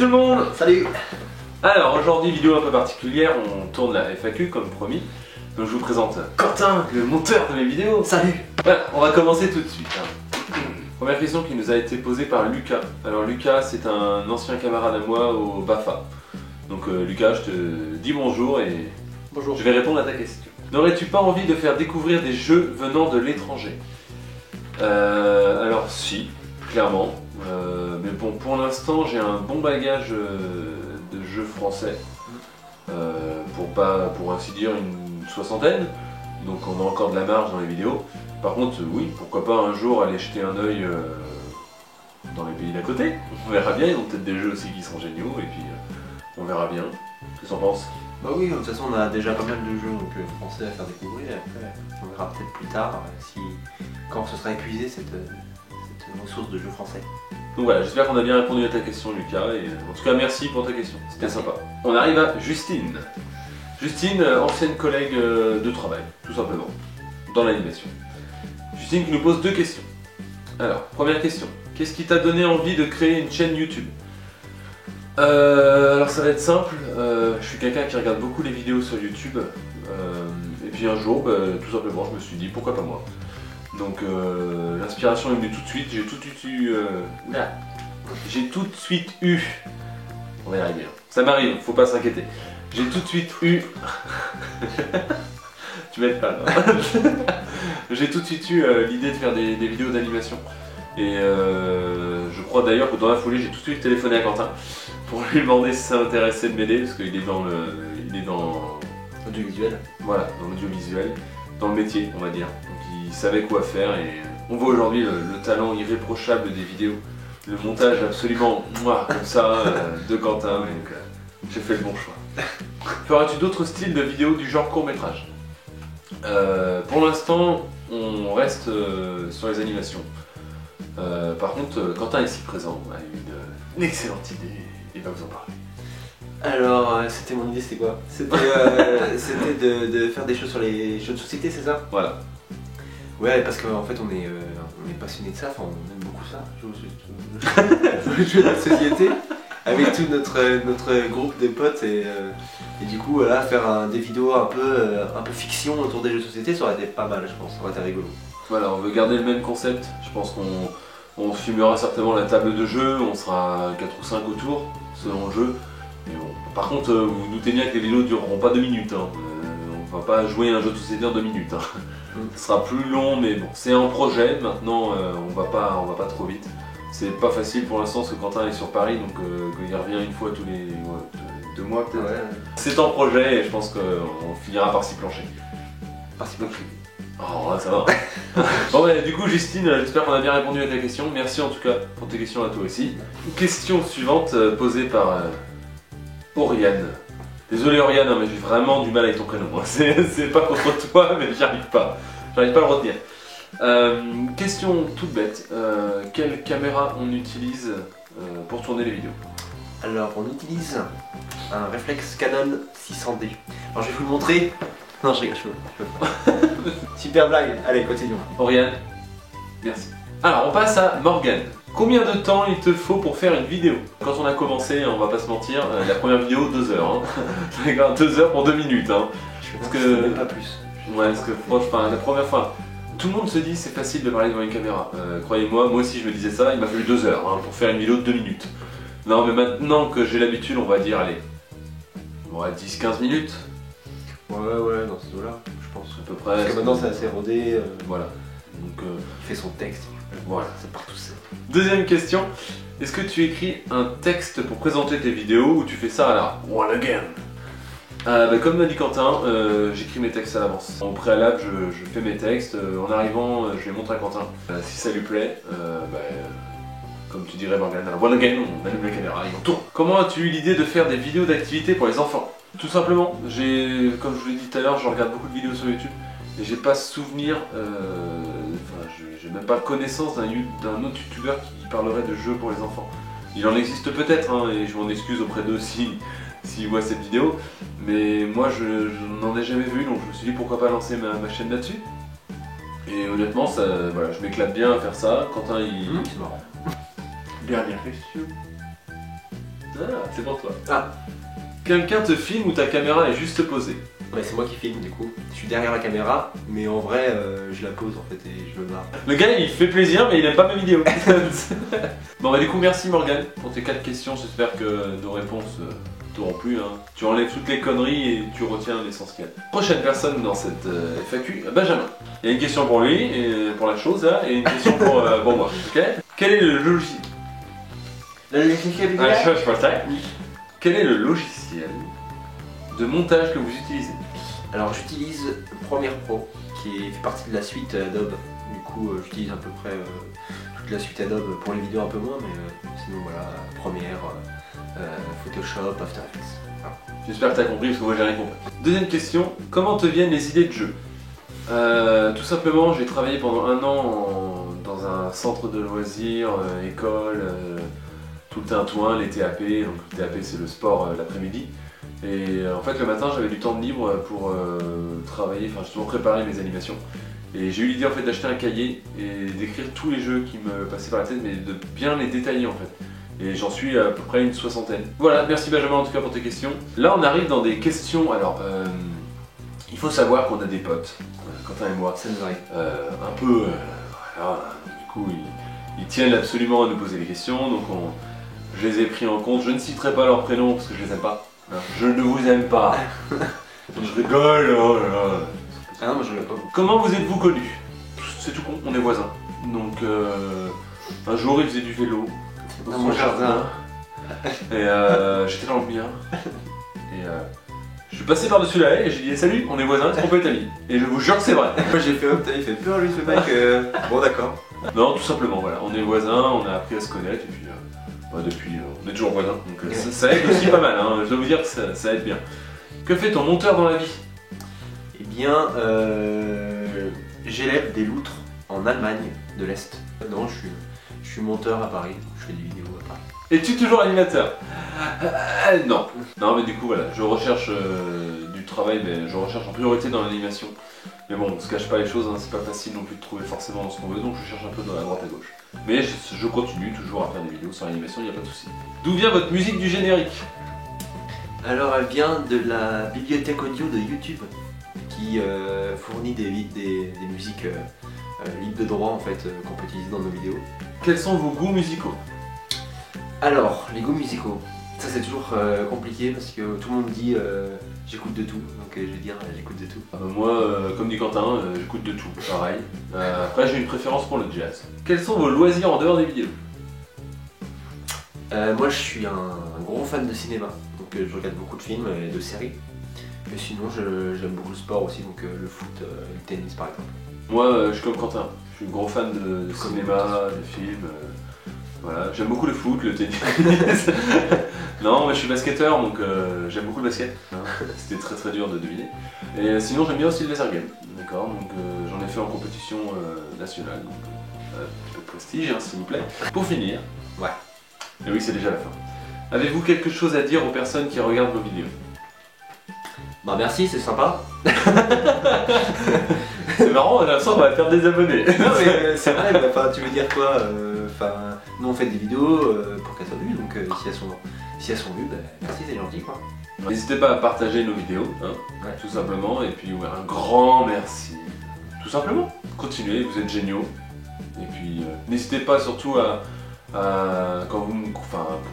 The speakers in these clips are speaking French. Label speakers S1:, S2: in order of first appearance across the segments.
S1: tout le monde.
S2: Salut.
S1: Alors aujourd'hui, vidéo un peu particulière, on tourne la FAQ comme promis. Donc je vous présente Quentin, le monteur de mes vidéos.
S2: Salut.
S1: Voilà, on va commencer tout de suite. Première question qui nous a été posée par Lucas. Alors Lucas, c'est un ancien camarade à moi au BAFA. Donc Lucas, je te dis bonjour et
S2: Bonjour.
S1: je vais répondre à ta question. N'aurais-tu pas envie de faire découvrir des jeux venant de l'étranger? Alors si, clairement. Mais bon, pour l'instant, j'ai un bon bagage de jeux français. Pour ainsi dire, une soixantaine. Donc on a encore de la marge dans les vidéos. Par contre, oui, pourquoi pas un jour aller jeter un œil dans les pays d'à côté. On verra bien, ils ont peut-être des jeux aussi qui sont géniaux et puis on verra bien. Qu'est-ce que t'en penses?
S2: Bah oui, de toute façon on a déjà pas mal de jeux donc, français à faire découvrir et après on verra peut-être plus tard quand ce sera épuisé cette ressource de jeux français.
S1: Donc voilà, j'espère qu'on a bien répondu à ta question Lucas et en tout cas merci pour ta question, c'était sympa. On arrive à Justine. Justine, ancienne collègue de travail, tout simplement, dans l'animation. Justine qui nous pose deux questions. Alors, première question, qu'est-ce qui t'a donné envie de créer une chaîne YouTube? Alors ça va être simple, je suis quelqu'un qui regarde beaucoup les vidéos sur YouTube et puis un jour, tout simplement, je me suis dit pourquoi pas moi. Donc l'inspiration est venue tout de suite, j'ai tout de suite eu, on va y arriver, ça m'arrive, faut pas s'inquiéter. J'ai tout de suite eu, tu m'aides pas là. J'ai tout de suite eu l'idée de faire des vidéos d'animation. Et je crois d'ailleurs que dans la foulée, j'ai tout de suite téléphoné à Quentin pour lui demander si ça m'intéressait de m'aider parce qu'il est dans
S2: l'audiovisuel.
S1: Voilà, dans l'audiovisuel, dans le métier, on va dire. Donc il savait quoi faire et on voit aujourd'hui le talent irréprochable des vidéos, le montage absolument comme ça de Quentin. Donc j'ai fait le bon choix. Feras-tu d'autres styles de vidéos du genre court-métrage? Pour l'instant, on reste sur les animations. Par contre, Quentin ici présent a eu une excellente idée, il va vous en parler.
S2: Alors, c'était mon idée, c'était quoi? C'était de faire des choses sur les jeux de société, c'est ça?
S1: Voilà.
S2: Ouais, parce qu'en fait, on est passionné de ça, enfin, on aime beaucoup ça, jouer aux jeux de société, avec tout notre groupe de potes, et du coup, voilà, faire des vidéos un peu fiction autour des jeux de société, ça aurait été pas mal, je pense, ça aurait été rigolo. Voilà,
S1: on veut garder le même concept, je pense qu'on filmera certainement la table de jeu, on sera 4 ou 5 autour, selon le jeu. Mais bon, par contre, vous vous doutez bien que les vidéos dureront pas 2 minutes, hein. On va pas jouer un jeu de société en 2 minutes. Hein. Ce sera plus long, mais bon, c'est un projet, maintenant on va pas trop vite. C'est pas facile pour l'instant parce que Quentin est sur Paris, donc il revient une fois tous les 2 mois peut-être. Ouais. C'est un projet et je pense qu'on finira par s'y plancher.
S2: Par s'y plancher.
S1: Oh, ça va. Bon, bah, du coup, Justine, j'espère qu'on a bien répondu à ta question. Merci en tout cas pour tes questions à toi aussi. Question suivante posée par Oriane. Désolé Oriane, hein, mais j'ai vraiment du mal avec ton prénom. C'est pas contre toi, mais j'arrive pas. J'arrive pas à le retenir. Question toute bête. Quelle caméra on utilise pour tourner les vidéos?
S2: Alors, on utilise un réflexe Canon 600D. Alors, je vais vous le montrer. Non, je rigole, je peux pas. Super blague, allez, continuons.
S1: Oriane, merci. Alors, on passe à Morgane. Combien de temps il te faut pour faire une vidéo? Quand on a commencé, on va pas se mentir, la première vidéo, 2 heures. Hein. 2 heures pour 2 minutes. Hein.
S2: Parce que même pas plus.
S1: Ouais, parce que franchement, la première fois, tout le monde se dit c'est facile de parler devant une caméra. Croyez-moi, moi aussi je me disais ça, il m'a fallu 2 heures pour faire une vidéo de 2 minutes. Non, mais maintenant que j'ai l'habitude, on va dire, allez, 10-15 minutes.
S2: Ouais, dans ce dos-là, je pense.
S1: À peu près.
S2: Parce que maintenant c'est assez rodé.
S1: Voilà. Donc,
S2: il fait son texte.
S1: Voilà.
S2: C'est partout ça.
S1: Deuxième question. Est-ce que tu écris un texte pour présenter tes vidéos ou tu fais ça à la one again? Comme m'a dit Quentin, j'écris mes textes à l'avance. Au préalable, je fais mes textes. En arrivant, je les montre à Quentin. Si ça lui plaît, comme tu dirais Morgane, à la one again, on allume la caméra et on tourne. Comment as-tu eu l'idée de faire des vidéos d'activité pour les enfants? Tout simplement, comme je vous l'ai dit tout à l'heure, je regarde beaucoup de vidéos sur YouTube et j'ai pas souvenir, j'ai même pas connaissance d'un autre youtubeur qui parlerait de jeux pour les enfants. Il en existe peut-être, hein, et je m'en excuse auprès d'eux s'ils voient cette vidéo, mais moi je n'en ai jamais vu, donc je me suis dit pourquoi pas lancer ma chaîne là-dessus. Et honnêtement, voilà, je m'éclate bien à faire ça. Quentin, il...
S2: C'est marrant.
S1: Dernière question. Ah, c'est pour toi.
S2: Ah.
S1: Quelqu'un te filme ou ta caméra est juste posée?
S2: Ouais, c'est moi qui filme du coup. Je suis derrière la caméra, mais en vrai, je la pose en fait et je me barre.
S1: Le gars il fait plaisir mais il aime pas mes vidéos. Bon bah du coup merci Morgane pour tes 4 questions, j'espère que nos réponses t'auront plu. Hein. Tu enlèves toutes les conneries et tu retiens l'essentiel. Prochaine personne dans cette FAQ, Benjamin. Il y a une question pour lui, et pour la chose là, et une question pour moi. Ok. Quel est le logiciel? Quel est le logiciel de montage que vous utilisez?
S2: Alors j'utilise Premiere Pro qui fait partie de la suite Adobe. Du coup j'utilise à peu près toute la suite Adobe pour les vidéos un peu moins, mais sinon voilà, Premiere, Photoshop, After Effects. Voilà.
S1: J'espère que tu as compris parce que moi j'ai rien compris. Deuxième question, comment te viennent les idées de jeu? Tout simplement j'ai travaillé pendant 1 an dans un centre de loisirs, école, tout le tintouin, les TAP, donc le TAP c'est le sport l'après-midi. Et en fait le matin j'avais du temps de libre pour travailler, enfin justement préparer mes animations. Et j'ai eu l'idée en fait d'acheter un cahier et d'écrire tous les jeux qui me passaient par la tête, mais de bien les détailler en fait. Et j'en suis à peu près une 60aine. Voilà, merci Benjamin en tout cas pour tes questions. Là on arrive dans des questions, alors il faut savoir qu'on a des potes, Quentin et moi,
S2: Ça nous arrive.
S1: un peu, voilà, du coup ils tiennent absolument à nous poser des questions, donc je les ai pris en compte, je ne citerai pas leurs prénoms parce que je les aime pas. Je ne vous aime pas. Je rigole, oh là là.
S2: Ah non, moi je l'ai pas.
S1: Comment vous êtes-vous connus? C'est tout con, on est voisins. Donc un jour il faisait du vélo
S2: Dans mon jardin.
S1: Et j'étais dans le mien. Et je suis passé par-dessus la haie et j'ai dit salut, on est voisins, est-ce qu'on peut être amis? Et je vous jure que c'est vrai.
S2: Moi j'ai fait hop, il fait peur lui ce mec. Bon d'accord.
S1: Non, tout simplement, voilà, on est voisins, on a appris à se connaître et puis depuis on est toujours voisins. Donc ça aide aussi pas mal, hein. Je dois vous dire que ça aide bien. Que fait ton monteur dans la vie?
S2: Eh bien, j'élève des loutres en Allemagne de l'Est. Non, je suis monteur à Paris, je fais des vidéos à Paris.
S1: Es-tu toujours animateur? Non. Non mais du coup voilà, je recherche du travail, mais je recherche en priorité dans l'animation. Mais bon, on se cache pas les choses, hein, c'est pas facile non plus de trouver forcément ce qu'on veut, donc je cherche un peu dans la droite à gauche. Mais je continue toujours à faire des vidéos sur l'animation, il n'y a pas de souci. D'où vient votre musique du générique?
S2: Alors elle vient de la bibliothèque audio de YouTube qui fournit des musiques libres de droit en fait qu'on peut utiliser dans nos vidéos.
S1: Quels sont vos goûts musicaux?
S2: Alors, les goûts musicaux, ça c'est toujours compliqué parce que tout le monde dit j'écoute de tout, donc je vais dire j'écoute de tout.
S1: Moi, comme dit Quentin, j'écoute de tout, pareil. Après j'ai une préférence pour le jazz. Quels sont vos loisirs en dehors des vidéos?
S2: Moi je suis un gros fan de cinéma, donc je regarde beaucoup de films et de séries. Mais sinon j'aime beaucoup le sport aussi, donc le foot, le tennis par exemple.
S1: Moi je suis comme Quentin, je suis gros fan de cinéma, de films. Voilà, j'aime beaucoup le foot, le tennis. Non, mais je suis basketteur donc j'aime beaucoup le basket. Hein. C'était très dur de deviner. Et sinon j'aime bien aussi le laser game. D'accord, donc j'en ai fait en compétition nationale. Donc, un petit peu de prestige hein, s'il vous plaît. Pour finir.
S2: Ouais.
S1: Et oui, c'est déjà la fin. Avez-vous quelque chose à dire aux personnes qui regardent vos vidéos?
S2: Bah merci, c'est sympa.
S1: C'est marrant, on a l'impression qu'on va faire des abonnés.
S2: Non mais c'est vrai, bah, tu veux dire quoi? Nous on fait des vidéos pour qu'elles soient vues, donc si elles sont vues, bah, merci, c'est gentil quoi.
S1: N'hésitez pas à partager nos vidéos, hein, ouais. Tout simplement, et puis ouais, un grand merci. Tout simplement, continuez, vous êtes géniaux. Et puis n'hésitez pas surtout quand vous, pour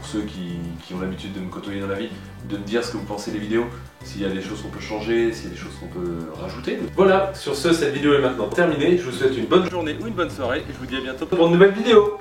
S1: ceux qui ont l'habitude de me côtoyer dans la vie, de me dire ce que vous pensez des vidéos, s'il y a des choses qu'on peut changer, s'il y a des choses qu'on peut rajouter. Voilà, sur ce, cette vidéo est maintenant terminée. Je vous souhaite une bonne journée ou une bonne soirée et je vous dis à bientôt pour une nouvelle vidéo.